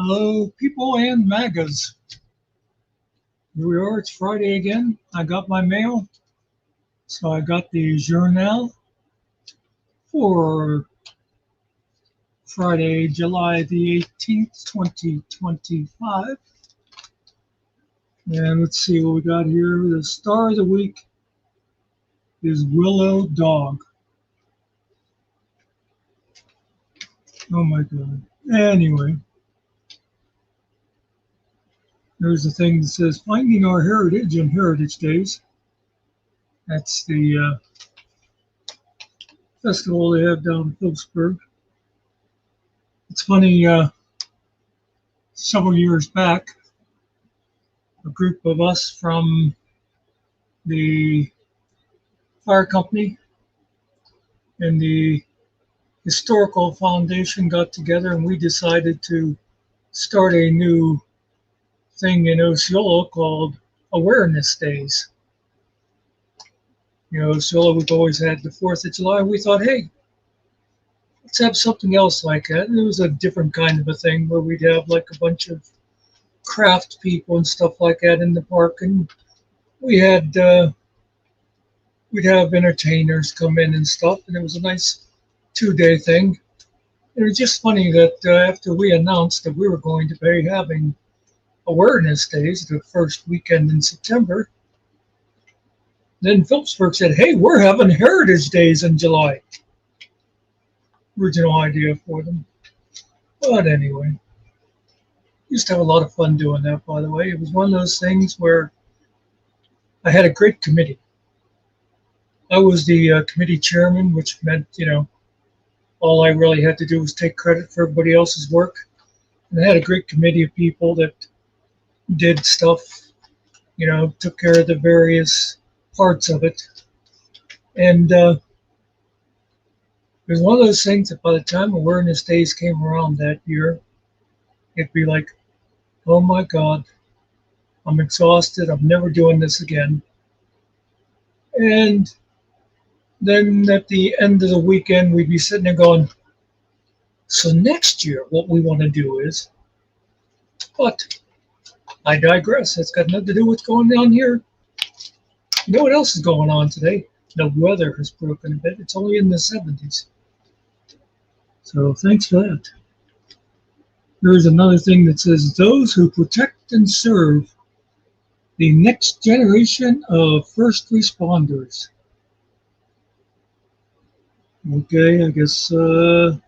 Hello, people and MAGAs. Here we are. It's Friday again. I got my mail. So I got the journal for Friday, July the 18th, 2025. And let's see what we got here. The star of the week is Willow Dog. Oh my God. Anyway, there's a thing that says Finding Our Heritage and Heritage Days. That's the festival they have down in Phillipsburg. It's funny, several years back, a group of us from the fire company and the historical foundation got together and we decided to start a new thing in Osceola called Awareness Days. You know, Osceola, we've always had the 4th of July. We thought, hey, let's have something else like that. And it was a different kind of a thing where we'd have like a bunch of craft people and stuff like that in the park. And we had, we'd have entertainers come in and stuff. And it was a nice 2-day thing. It was just funny that after we announced that we were going to be having Awareness Days, the first weekend in September, then Phillipsburg said, hey, we're having Heritage Days in July. Original idea for them. But anyway, used to have a lot of fun doing that, by the way. It was one of those things where I had a great committee. I was the committee chairman, which meant, you know, all I really had to do was take credit for everybody else's work. And I had a great committee of people that did stuff, you know, took care of the various parts of it. And it was one of those things that by the time Awareness Days came around that year, it'd be like, oh my God, I'm exhausted. I'm never doing this again. And then at the end of the weekend, we'd be sitting there going, so next year, what we want to do is, but I digress. It's got nothing to do with what's going on here. You know what else is going on today? The weather has broken a bit. It's only in the 70s. So thanks for that. There's another thing that says, those who protect and serve the next generation of first responders. Okay, I guess there's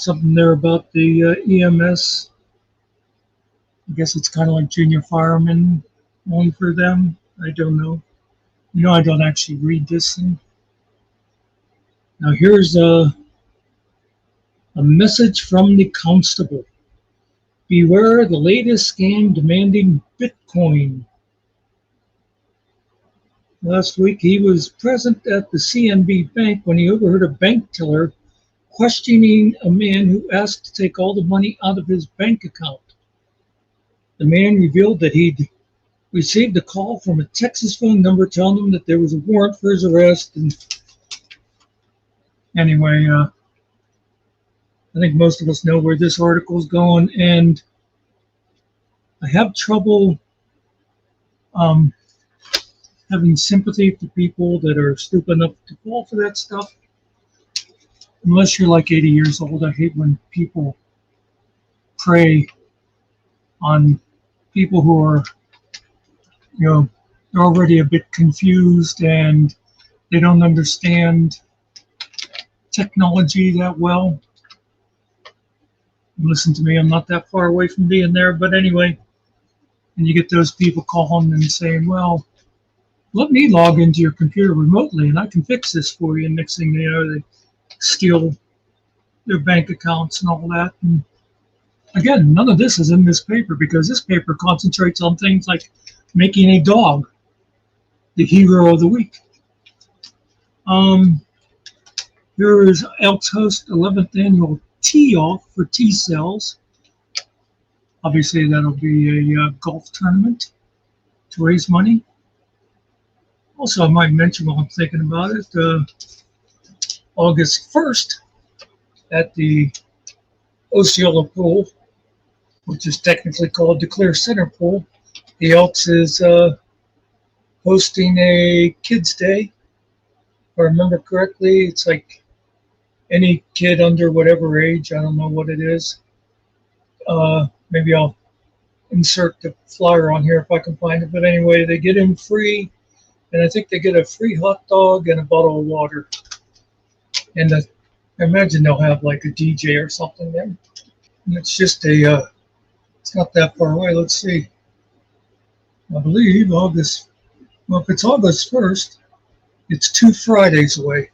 something there about the EMS. I guess it's kind of like junior firemen, only for them. I don't know. You know, I don't actually read this thing. Now here's a message from the constable. Beware the latest scam demanding Bitcoin. Last week he was present at the CNB Bank when he overheard a bank teller questioning a man who asked to take all the money out of his bank account. The man revealed that he'd received a call from a Texas phone number telling him that there was a warrant for his arrest. And anyway, I think most of us know where this article is going, and I have trouble having sympathy for people that are stupid enough to fall for that stuff. Unless you're like 80 years old, I hate when people prey on people who are, you know, they're already a bit confused and they don't understand technology that well. Listen to me, I'm not that far away from being there, but anyway, and you get those people calling and saying, well, let me log into your computer remotely and I can fix this for you. And next thing you know, they steal their bank accounts and all that. And again, none of this is in this paper because this paper concentrates on things like making a dog the hero of the week. Here is Elks Host 11th annual tee off for T cells. Obviously, that'll be a golf tournament to raise money. Also, I might mention while I'm thinking about it, August 1st at the Osceola Pool, which is technically called the Clear Center Pool. The Elks is hosting a Kids Day. If I remember correctly, it's like any kid under whatever age. I don't know what it is. Maybe I'll insert the flyer on here if I can find it. But anyway, they get in free, and I think they get a free hot dog and a bottle of water. And I imagine they'll have like a DJ or something there. And it's just it's not that far away. Let's see. I believe August, well, if it's August 1st, it's 2 Fridays away.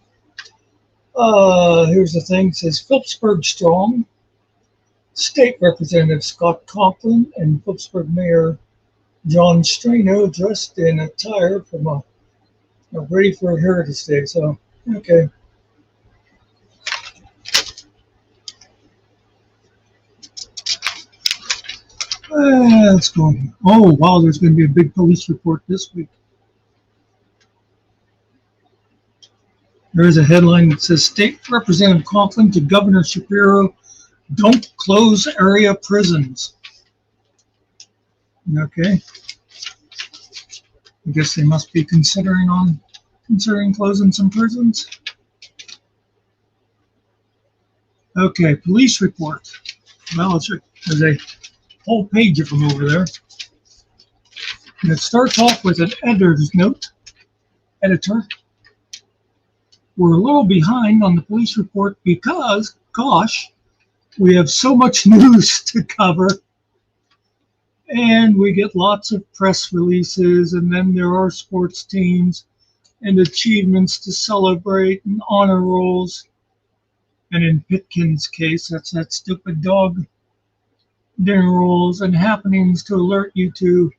Here's the thing. It says Phillipsburg Strong, State Representative Scott Conklin, and Phillipsburg Mayor John Strano dressed in attire from a ready for Heritage Day. So, okay. Let's go. Oh, wow, there's going to be a big police report this week. There is a headline that says State Representative Conklin to Governor Shapiro, don't close area prisons. Okay. I guess they must be considering closing some prisons. Okay, police report. Well, there's a whole page of them over there. And it starts off with an editor's note. Editor, we're a little behind on the police report because, gosh, we have so much news to cover. And we get lots of press releases, and then there are sports teams and achievements to celebrate and honor rolls. And in Pitkin's case, that's that stupid dog dinner rolls and happenings to alert you to.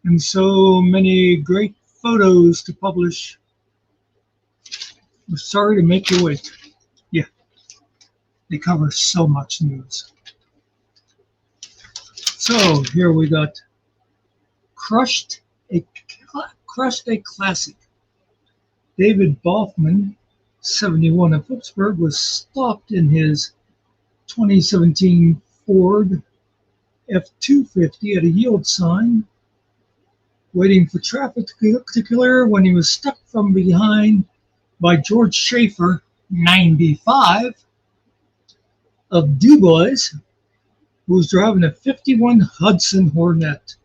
And so many great photos to publish. We're sorry to make you wait. Yeah, they cover so much news. So here we got crushed a classic. David Boffman, 71 of Pittsburgh, was stopped in his 2017 Ford F-250 at a yield sign, waiting for traffic to clear when he was stuck from behind by George Schaefer, 95, of Dubois, who was driving a 51 Hudson Hornet,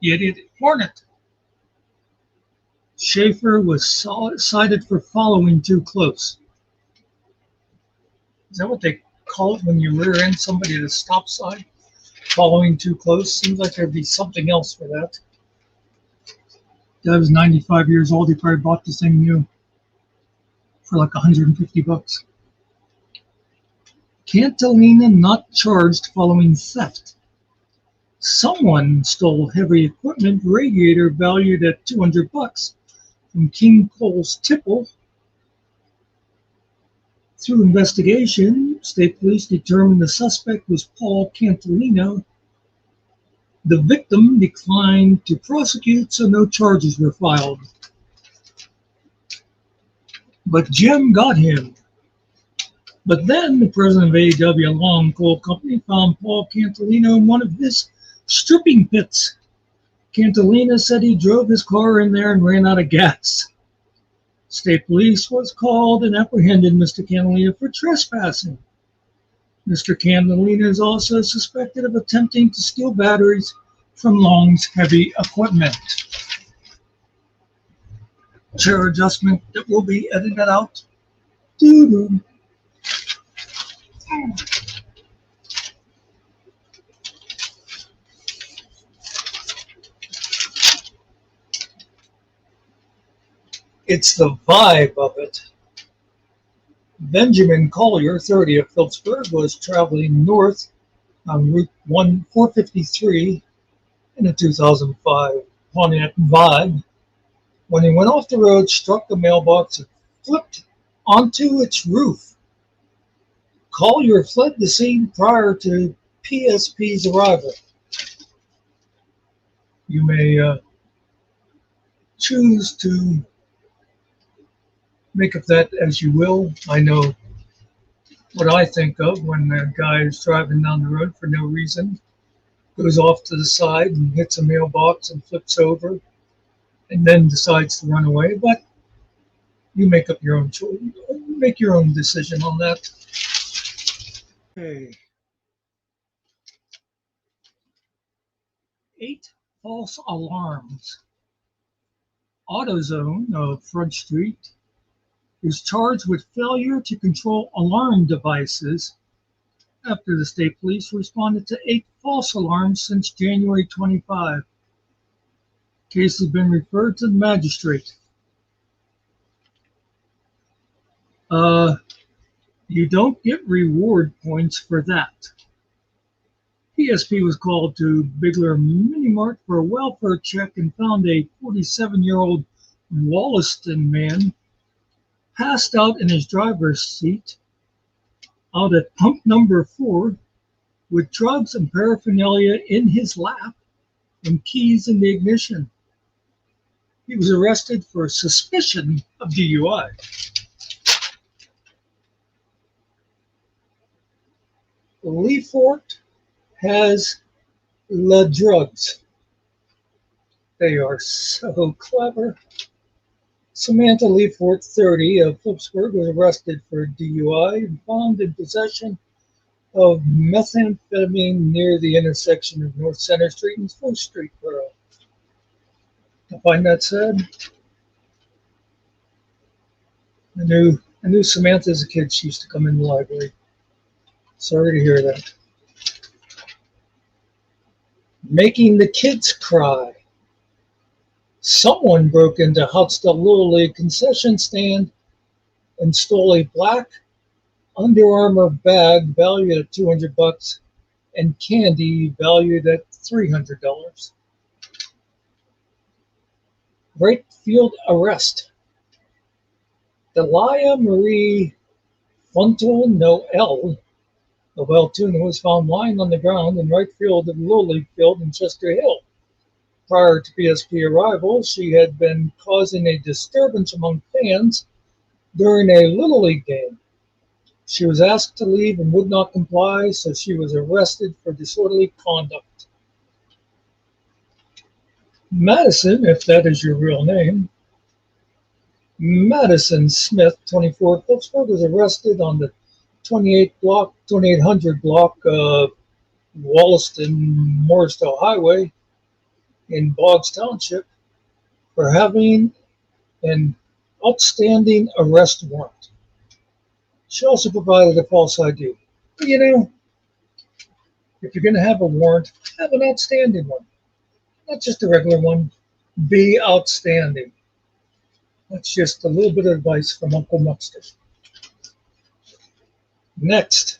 you idiot, Hornet. Schaefer was cited for following too close. Is that what they call it when you rear end somebody at a stop sign? Following too close? Seems like there'd be something else for that. Guy was 95 years old. He probably bought this thing new for like $150. Cantalina not charged following theft. Someone stole heavy equipment radiator valued at $200 from King Cole's Tipple. Through investigation, state police determined the suspect was Paul Cantalino. The victim declined to prosecute, so no charges were filed. But Jim got him. But then the president of AEW Long Coal Company found Paul Cantalino in one of his stripping pits. Cantalina said he drove his car in there and ran out of gas. State police was called and apprehended Mr. Cantalina for trespassing. Mr. Cantalina is also suspected of attempting to steal batteries from Long's heavy equipment. Chair adjustment that will be edited out. Doo-doo. It's the vibe of it. Benjamin Collier, 30 of Phillipsburg, was traveling north on Route 453 in a 2005 Pontiac Vibe. When he went off the road, struck the mailbox and flipped onto its roof. Collier fled the scene prior to PSP's arrival. You may choose to Make of that as you will. I know what I think of when a guy is driving down the road for no reason, goes off to the side and hits a mailbox and flips over and then decides to run away. But you make up your own choice, make your own decision on that. Okay. 8 false alarms. AutoZone of Front Street is charged with failure to control alarm devices after the state police responded to 8 false alarms since January 25. Case has been referred to the magistrate. You don't get reward points for that. PSP was called to Bigler Mini Mart for a welfare check and found a 47-year-old Wollaston man passed out in his driver's seat out at pump number 4 with drugs and paraphernalia in his lap and keys in the ignition. He was arrested for suspicion of DUI. Leafort has the drugs. They are so clever. Samantha Leafort, 30, of Phillipsburg, was arrested for DUI and found in possession of methamphetamine near the intersection of North Center Street and 4th Street Borough. I find that sad. I knew Samantha as a kid. She used to come in the library. Sorry to hear that. Making the kids cry. Someone broke into Houtsdale Little League concession stand and stole a black Under Armour bag valued at $200 and candy valued at $300. Right field arrest. Delia Marie Fonto Noel Tuna was found lying on the ground in right field of the Little League field in Chester Hill. Prior to PSP arrival, she had been causing a disturbance among fans during a Little League game. She was asked to leave and would not comply, so she was arrested for disorderly conduct. Madison, if that is your real name, Madison Smith, 24, Pittsburgh, was arrested on the 2800 block of Wollaston-Morrisdale Highway in Boggs Township for having an outstanding arrest warrant. She also provided a false ID. But if you're going to have a warrant, have an outstanding one. Not just a regular one. Be outstanding. That's just a little bit of advice from Uncle Muckster. Next,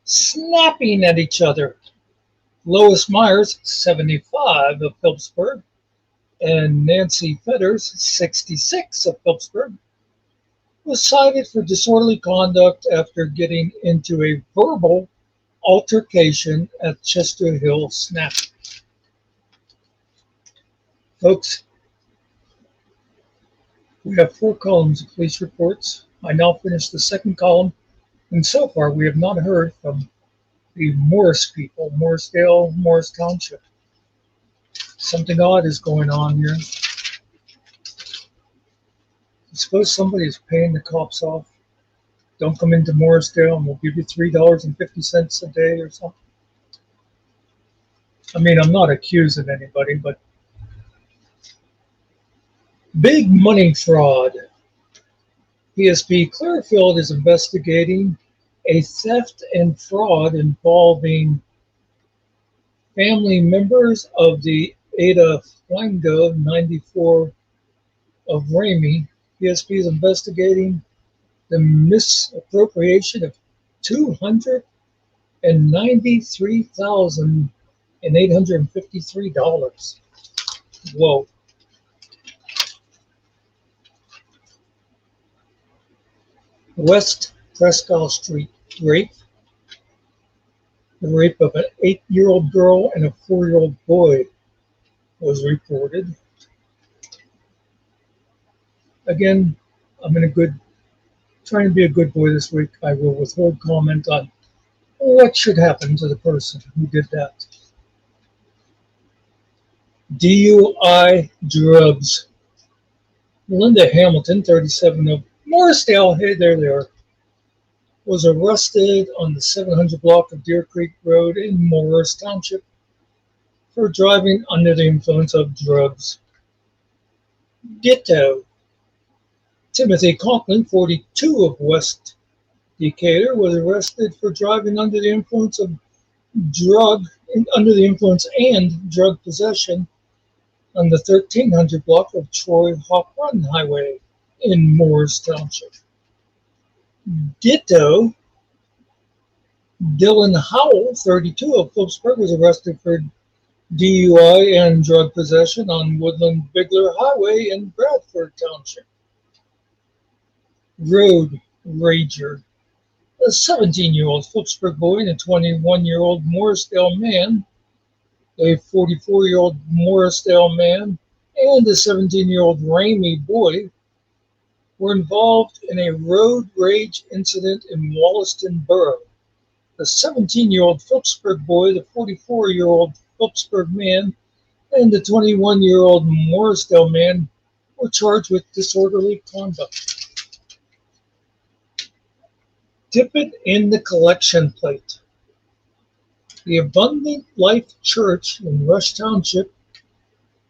snapping at each other. Lois Myers, 75, of Phillipsburg, and Nancy Fetters, 66, of Phillipsburg, was cited for disorderly conduct after getting into a verbal altercation at Chester Hill Snap. Folks, we have 4 columns of police reports. I now finished the second column, and so far we have not heard from the Morris people, Morrisdale, Morris Township. Something odd is going on here. I suppose somebody is paying the cops off. Don't come into Morrisdale and we'll give you $3.50 a day or something. I mean, I'm not accusing anybody, but big money fraud. PSP Clearfield is investigating a theft and fraud involving family members of the Ada Flango, 94, of Ramey. PSP is investigating the misappropriation of $293,853. Whoa. West Prescott Street rape. The rape of an 8-year-old girl and a 4-year-old boy was reported. Again, I'm trying to be a good boy this week. I will withhold comment on what should happen to the person who did that. DUI drugs. Linda Hamilton, 37, of Morrisdale, hey there, was arrested on the 700 block of Deer Creek Road in Morris Township for driving under the influence of drugs. Ditto. Timothy Conklin, 42, of West Decatur, was arrested for driving under the influence and drug possession on the 1300 block of Troy Hop Run Highway in Morris Township. Ditto. Dylan Howell, 32, of Phillipsburg, was arrested for DUI and drug possession on Woodland Bigler Highway in Bradford Township. Road rager. A 17-year-old Phillipsburg boy and a 21-year-old Morrisdale man, a 44-year-old Morrisdale man, and a 17-year-old Ramey boy were involved in a road rage incident in Wollaston Borough. The 17-year-old Phillipsburg boy, the 44-year-old Phillipsburg man, and the 21-year-old Morrisdale man were charged with disorderly conduct. Dip it in the collection plate. The Abundant Life Church in Rush Township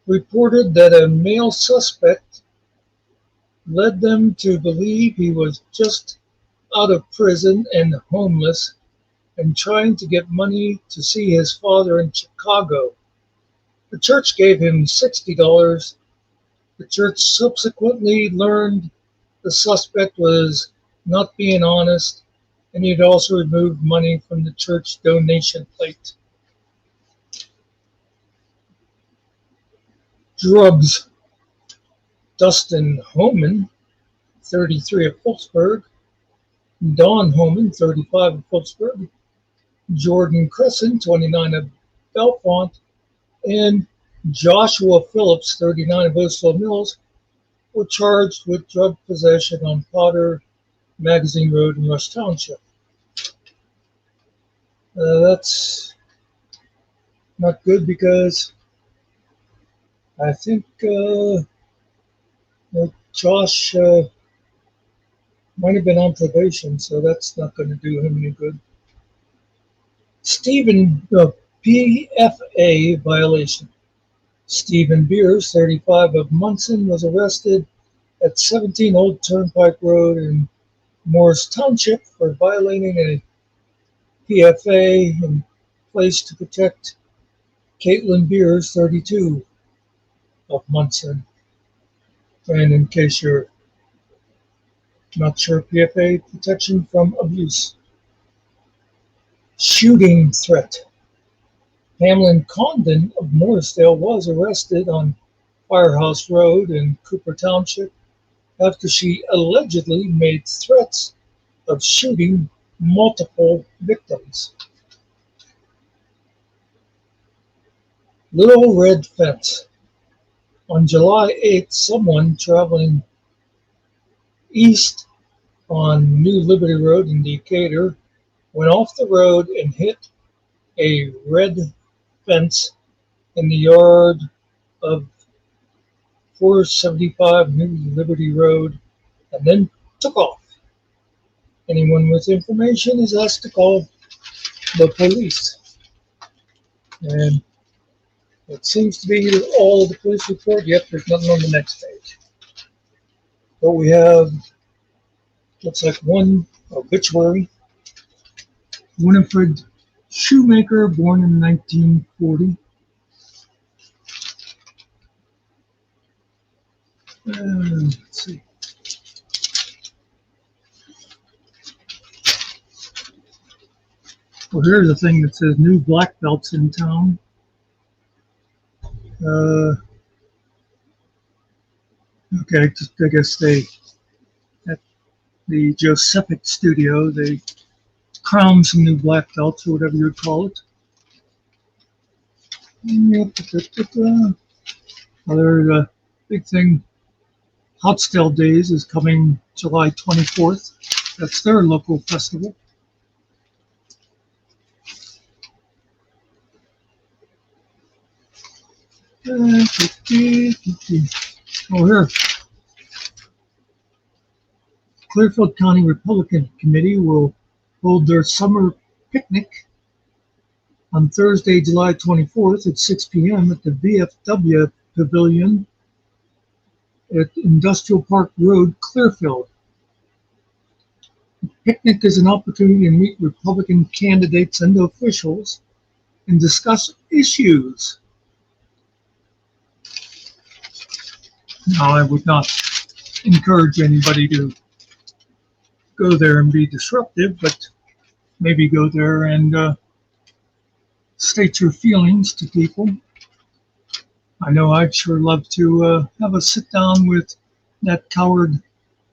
reported that a male suspect led them to believe he was just out of prison and homeless and trying to get money to see his father in Chicago. The church gave him $60. The church subsequently learned the suspect was not being honest, and he had also removed money from the church donation plate. Drugs. Dustin Homan, 33, of Phillipsburg. Don Homan, 35, of Phillipsburg. Jordan Crescent, 29, of Belfont. And Joshua Phillips, 39, of Oakville Mills, were charged with drug possession on Potter Magazine Road in Rush Township. That's not good because I think Josh might have been on probation, so that's not going to do him any good. PFA violation. Stephen Beers, 35, of Munson, was arrested at 17 Old Turnpike Road in Morris Township for violating a PFA in place to protect Caitlin Beers, 32, of Munson. And in case you're not sure, PFA, protection from abuse. Shooting threat. Pamela Condon of Morrisdale was arrested on Firehouse Road in Cooper Township after she allegedly made threats of shooting multiple victims. Little Red Fence. On July 8th, someone traveling east on New Liberty Road in Decatur went off the road and hit a red fence in the yard of 475 New Liberty Road and then took off. Anyone with information is asked to call the police. And it seems to be all of the police report. Yep, there's nothing on the next page. But we have, looks like one obituary. Winifred Shoemaker, born in 1940. Let's see. Well, here's a thing that says new black belts in town. Okay, I guess at the Josephic studio, they crowned some new black belts or whatever you'd call it. Well, there's a big thing Hotstell Days is coming July 24th. That's their local festival. Oh, here. Clearfield County Republican Committee will hold their summer picnic on Thursday, July 24th at 6 p.m. at the VFW Pavilion at Industrial Park Road, Clearfield. The picnic is an opportunity to meet Republican candidates and officials and discuss issues. Now, I would not encourage anybody to go there and be disruptive, but maybe go there and state your feelings to people. I know I'd sure love to have a sit down with that coward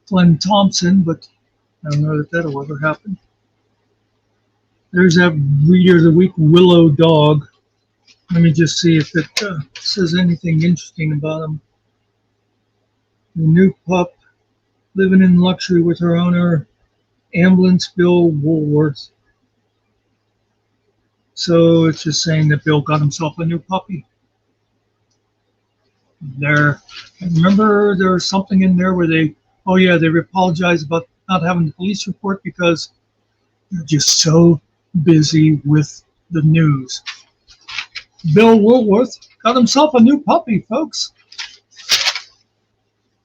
Glenn Thompson, but I don't know that that'll ever happen. There's that Reader of the Week Willow dog. Let me just see if it says anything interesting about him. The new pup, living in luxury with her owner, Ambulance Bill Woolworth. So it's just saying that Bill got himself a new puppy. Remember there was something in there where they apologized about not having the police report because they're just so busy with the news. Bill Woolworth got himself a new puppy, folks.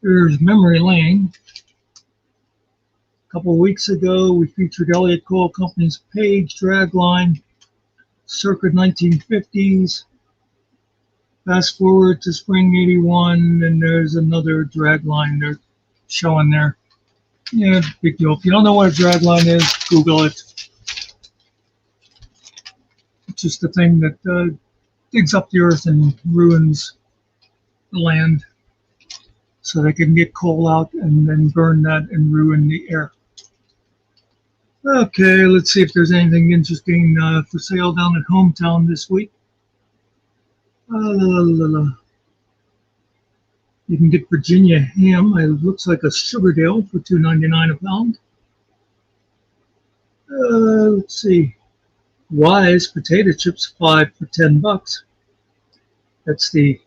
Here's Memory Lane. A couple of weeks ago, we featured Elliott Coal Company's Page dragline, circa 1950s. Fast forward to spring 81, and there's another dragline they're showing there. Yeah, big deal. If you don't know what a dragline is, Google it. It's just the thing that digs up the earth and ruins the land so they can get coal out and then burn that and ruin the air. Okay, let's see if there's anything interesting for sale down at Hometown this week. You can get Virginia ham. It looks like a Sugardale for $2.99 a pound. Let's see. Wise potato chips 5 for $10. That's the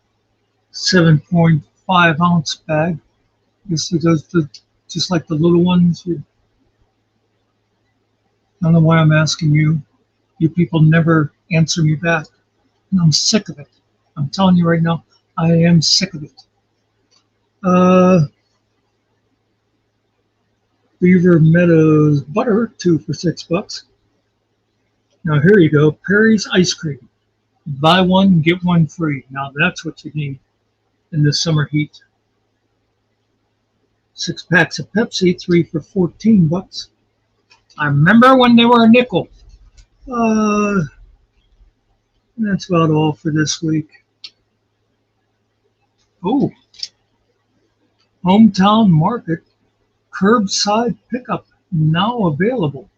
7.5 ounce bag. I guess it does just like the little ones. I don't know why I'm asking you. You people never answer me back. And I'm sick of it. I'm telling you right now, I am sick of it. Beaver Meadows butter, 2 for $6. Now here you go, Perry's ice cream. Buy one, get one free. Now that's what you need in the summer heat. 6 packs of Pepsi, 3 for $14. I remember when they were a nickel. That's about all for this week. Oh, Hometown Market curbside pickup now available.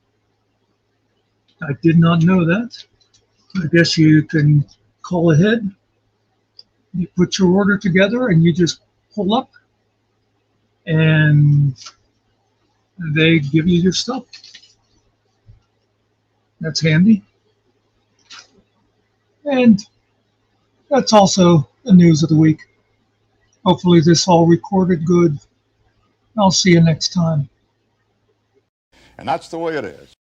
I did not know that. I guess you can call ahead. You put your order together and you just pull up and they give you your stuff. That's handy. And that's also the news of the week. Hopefully this all recorded good. I'll see you next time. And that's the way it is.